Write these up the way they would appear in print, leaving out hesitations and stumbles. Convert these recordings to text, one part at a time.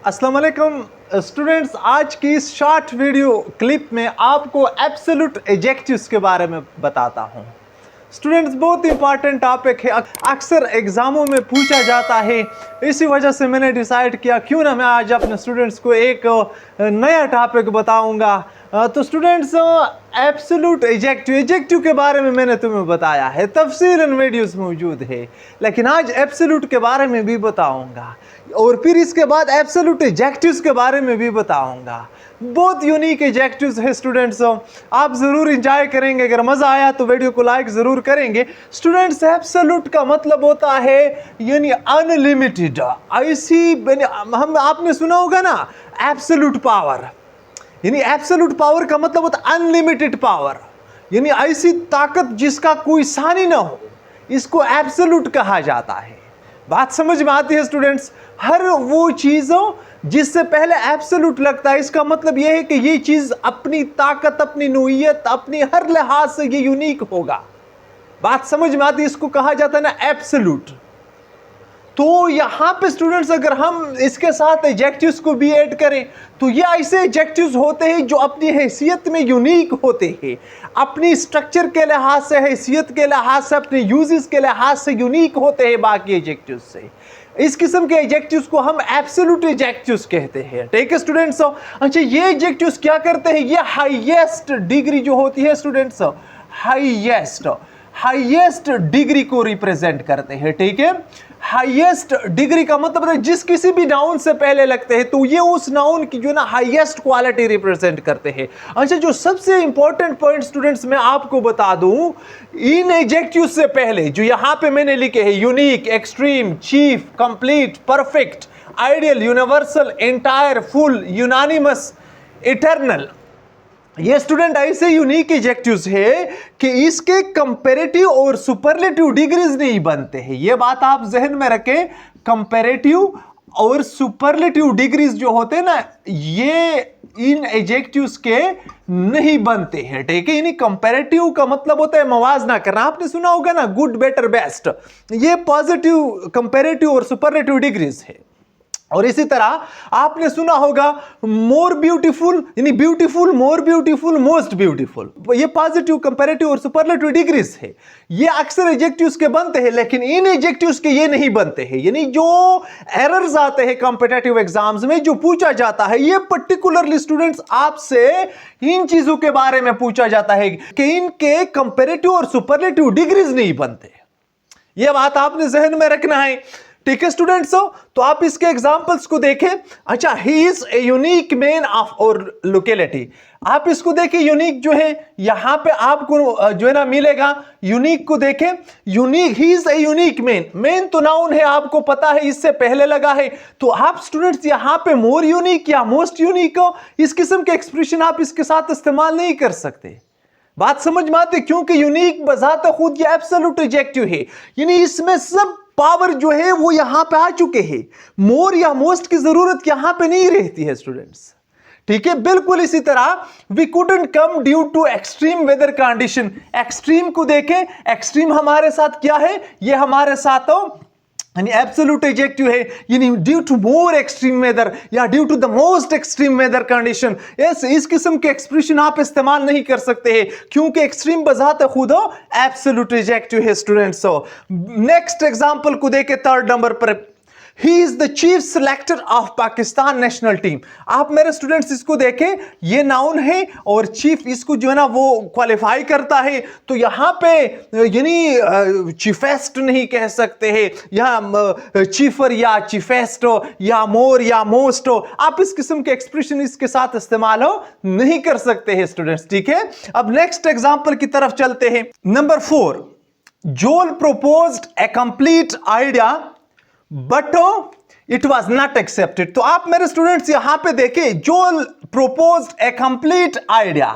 अस्सलाम वालेकुम स्टूडेंट्स, आज की इस शॉर्ट वीडियो क्लिप में आपको एब्सोल्यूट एडजेक्टिव्स के बारे में बताता हूँ। स्टूडेंट्स, बहुत इंपॉर्टेंट टॉपिक है, अक्सर एग्जामों में पूछा जाता है। इसी वजह से मैंने डिसाइड किया क्यों ना मैं आज अपने स्टूडेंट्स को एक नया टॉपिक बताऊंगा। तो स्टूडेंट्स, एब्सोल्यूट एडजेक्टिव के बारे में मैंने तुम्हें बताया है, तफसीलन वीडियोस मौजूद है, लेकिन आज एब्सोल्यूट के बारे में भी बताऊंगा और फिर इसके बाद एब्सोल्यूट एडजेक्टिव्स के बारे में भी बताऊंगा। बहुत यूनिक एडजेक्टिव्स है स्टूडेंट्स, आप ज़रूर इंजॉय करेंगे। अगर मज़ा आया तो वीडियो को लाइक ज़रूर करेंगे। स्टूडेंट्स, एब्सोल्यूट का मतलब होता है यानी अनलिमिटेड। ऐसी हम आपने सुना होगा ना एब्सोल्यूट पावर, यानी एब्सोल्यूट पावर का मतलब होता है अनलिमिटेड पावर, यानी ऐसी ताकत जिसका कोई सानी ना हो, इसको एब्सोल्यूट कहा जाता है। बात समझ में आती है स्टूडेंट्स? हर वो चीज़ों जिससे पहले एब्सोल्यूट लगता है, इसका मतलब यह है कि ये चीज़ अपनी ताकत, अपनी नोयत, अपनी हर लिहाज से ये यूनिक होगा। बात समझ में आती है? इसको कहा जाता है ना एब्सोल्यूट। तो यहाँ पे स्टूडेंट्स, अगर हम इसके साथ एडजेक्टिव्स को भी ऐड करें तो ये ऐसे एडजेक्टिव्स होते हैं जो अपनी हैसियत में यूनिक होते हैं, अपनी स्ट्रक्चर के लिहाज से, हैसियत के लिहाज से, अपने यूजेस के लिहाज से यूनिक होते हैं बाकी एडजेक्टिव्स से। इस किस्म के एडजेक्टिव्स को हम एब्सोल्यूट एडजेक्टिव्स कहते हैं। ठीक है स्टूडेंट्स? अच्छा, ये एडजेक्टिव्स क्या करते हैं? ये हाईएस्ट डिग्री जो होती है स्टूडेंट्स, हाईएस्ट डिग्री को रिप्रेजेंट करते हैं। ठीक है, हाईएस्ट डिग्री का मतलब है जिस किसी भी नाउन से पहले लगते हैं तो ये उस नाउन की जो ना हाईएस्ट क्वालिटी रिप्रेजेंट करते हैं। अच्छा, जो सबसे इंपॉर्टेंट पॉइंट स्टूडेंट्स मैं आपको बता दूं, इन एडजेक्टिव से पहले जो यहां पे मैंने लिखे हैं, unique, extreme, chief, complete, perfect, ideal, universal, entire, full, unanimous, eternal, ये स्टूडेंट ऐसे यूनिक एडजेक्टिव्स है कि इसके कंपैरेटिव और सुपरलेटिव डिग्रीज नहीं बनते हैं। ये बात आप जहन में रखें, कंपैरेटिव और सुपरलेटिव डिग्रीज जो होते हैं ना, ये इन एडजेक्टिव्स के नहीं बनते हैं। ठीक है, यानी कंपैरेटिव का मतलब होता है मवाजना करना। आपने सुना होगा ना गुड, बेटर, बेस्ट, ये पॉजिटिव, कंपैरेटिव और सुपरलेटिव डिग्रीज है। और इसी तरह आपने सुना होगा मोर ब्यूटीफुल, यानी beautiful, more beautiful, most beautiful, ये पॉजिटिव, कंपैरेटिव और सुपरलेटिव डिग्रीज है। ये अक्सर एडजेक्टिव्स के बनते हैं, लेकिन इन एडजेक्टिव्स के ये नहीं बनते हैं। यानी जो एरर्स आते हैं कॉम्पिटिटिव एग्जाम्स में, जो पूछा जाता है, ये पर्टिकुलरली स्टूडेंट्स आपसे इन चीजों के बारे में पूछा जाता है कि इनके कंपैरेटिव और सुपरलेटिव डिग्रीज नहीं बनते। यह बात आपने जहन में रखना है। ठीक है स्टूडेंट्स, तो आप इसके एग्जांपल्स को देखें। अच्छा, he is a unique man of और लोकेलिटी, आप इसको देखें। यूनिक जो है यहां पे आपको जो है ना मिलेगा, यूनिक को देखें। Unique, he is a unique man, man तो नाउन है, आपको पता है, इससे पहले लगा है। तो आप स्टूडेंट्स यहां पे मोर यूनिक या मोस्ट यूनिक हो, इस किस्म के एक्सप्रेशन आप इसके साथ इस्तेमाल नहीं कर सकते। बात समझ में आती? क्योंकि यूनिक बजाते खुद ये एब्सोल्यूट एडजेक्टिव है, यानी इसमें सब पावर जो है वो यहां पे आ चुके हैं। मोर या मोस्ट की जरूरत यहां पे नहीं रहती है स्टूडेंट्स। ठीक है, बिल्कुल इसी तरह we couldn't come due to extreme weather condition, extreme को देखें, एक्सट्रीम हमारे साथ क्या है? ये हमारे साथ यानी एब्सोल्यूट एडजेक्टिव है, यानी due to more extreme weather या due to the most extreme weather condition. इस किस्म के एक्सप्रेशन आप इस्तेमाल नहीं कर सकते हैं, क्योंकि एक्सट्रीम बजाते खुद एब्सोल्यूट एडजेक्टिव है स्टूडेंट्स। नेक्स्ट एग्जांपल को देखें, थर्ड नंबर पर, he is the chief selector of Pakistan national team. आप मेरे स्टूडेंट्स इसको देखें, ये नाउन है और चीफ इसको जो है ना वो क्वालिफाई करता है। तो यहां पे यानी चीफेस्ट नहीं कह सकते हैं, या चीफर या चीफेस्ट या मोर या मोस्ट, आप इस किस्म के एक्सप्रेशन इसके साथ इस्तेमाल नहीं कर सकते हैं स्टूडेंट्स। ठीक है, अब नेक्स्ट एग्जांपल की तरफ चलते हैं। नंबर 4, जोल proposed A complete idea but it was not accepted. तो आप मेरे स्टूडेंट्स यहां पे देखें, जोल प्रोपोज्ड ए कंप्लीट आइडिया,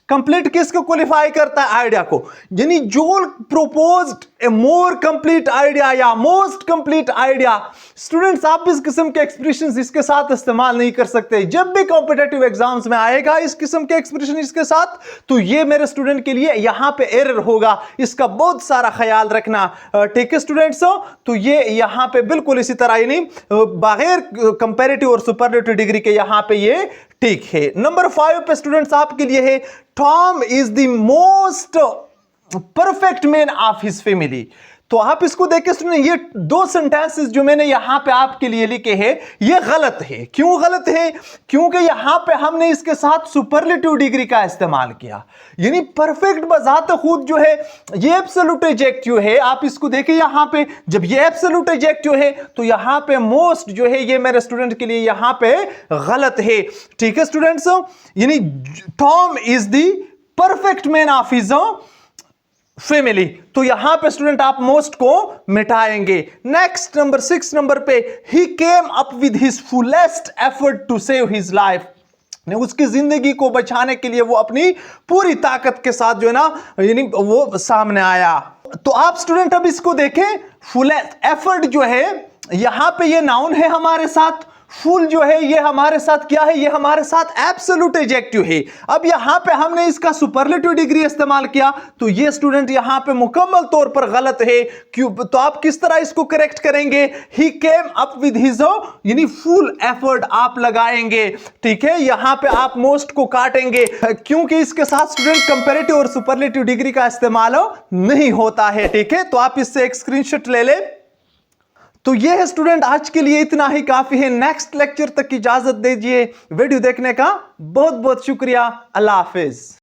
कंप्लीट किसको क्वालिफाई करता है? आइडिया को। यानी जो प्रोपोज्ड ए मोर कंप्लीट आइडिया या मोस्ट कंप्लीट आइडिया, स्टूडेंट्स आप इस किस्म के एक्सप्रेशन इसके साथ इस्तेमाल नहीं कर सकते। जब भी कॉम्पिटेटिव एग्जाम्स में आएगा इस किस्म के एक्सप्रेशन इसके साथ, तो ये मेरे स्टूडेंट के लिए यहां पे एरर होगा, इसका बहुत सारा ख्याल रखना। ठीक है स्टूडेंट्स, तो ये यहां पे बिल्कुल इसी तरह, यानी बगैर कंपैरेटिव और सुपरलेटिव डिग्री के यहां पे ये ठीक है। नंबर 5 पे स्टूडेंट्स आपके लिए है, Tom is the most perfect man of his family. तो आप इसको देखिए स्टूडेंट, ये 2 सेंटेंसेस जो मैंने यहां पे आपके लिए लिखे हैं ये गलत है। क्यों गलत है? क्योंकि यहां पे हमने इसके साथ सुपरलेटिव डिग्री का इस्तेमाल किया। यानी परफेक्ट बजाते खुद जो है ये एब्सोल्यूट एडजेक्टिव है। आप इसको देखिए यहां पे, जब ये एब्सोल्यूट एडजेक्टिव है तो यहां पे मोस्ट जो है ये मेरे स्टूडेंट के लिए यहां पे गलत है। ठीक है स्टूडेंट्स, यानी Tom is the perfect man of his family, तो यहां पे स्टूडेंट आप मोस्ट को मिटाएंगे। नेक्स्ट नंबर 6 नंबर पे, he came up with his fullest effort to save his life. उसकी जिंदगी को बचाने के लिए वो अपनी पूरी ताकत के साथ जो है ना, यानी वो सामने आया। तो आप स्टूडेंट अब इसको देखें, फुलेस्ट एफर्ट जो है यहां पे ये नाउन है हमारे साथ, फुल जो है ये हमारे साथ क्या है? ये हमारे साथ एब्सोल्यूट एडजेक्टिव है। अब यहां पे हमने इसका सुपरलेटिव डिग्री इस्तेमाल किया, तो ये स्टूडेंट यहां पे मुकम्मल तौर पर गलत है। क्यों? तो आप किस तरह इसको करेक्ट करेंगे? ही केम अप विद हिज, यानी फुल एफर्ट आप लगाएंगे। ठीक है, यहां पे आप मोस्ट को काटेंगे क्योंकि इसके साथ स्टूडेंट कंपैरेटिव और सुपरलेटिव डिग्री का इस्तेमाल नहीं होता है। ठीक है, तो आप इससे एक स्क्रीनशॉट ले लें। तो ये है स्टूडेंट, आज के लिए इतना ही काफी है। नेक्स्ट लेक्चर तक की इजाजत दीजिए। वीडियो देखने का बहुत बहुत शुक्रिया। अल्लाह हाफिज।